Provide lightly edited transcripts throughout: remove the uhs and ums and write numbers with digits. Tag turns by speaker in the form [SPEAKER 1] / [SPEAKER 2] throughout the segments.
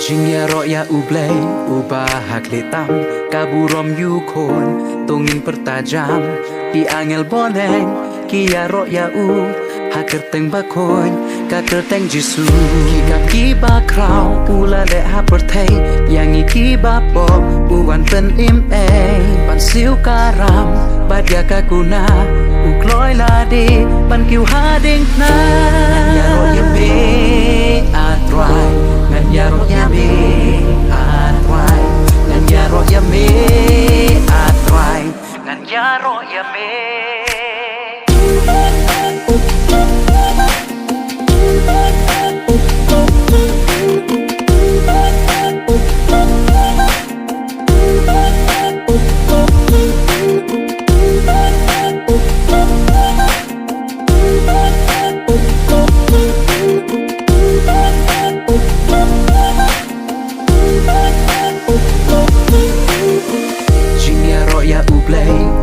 [SPEAKER 1] Jing ya ro ya ublay ubah klitam kaburom yukon tungin pertajam ki angel boneng ki ya ro ya u hakerteng bakoin kakerteng jisu ki kap ki bakrau ula le ha pertei yang iki bapop uwan pen im pan siu karam badya kakuna ukloi lade pan kiu hading na ya ro ya be atrai ngan ya ro ya me atrai ngan ya ro ya me atrai ngan ya ro ya me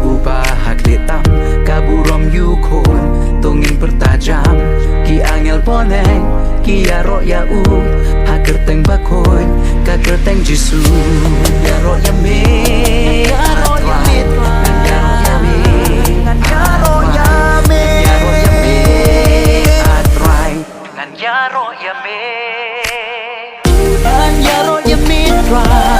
[SPEAKER 1] ubah klitam kaburom yukon tungin pertajam ki angel boneng ki ya ro ya u hakerteng bakoin kakerteng jisu ya ro ya me ya ro ya me ya ro ya me ya ro ya me atrai ngan ya ro ya me ngan ya ro ya me atrai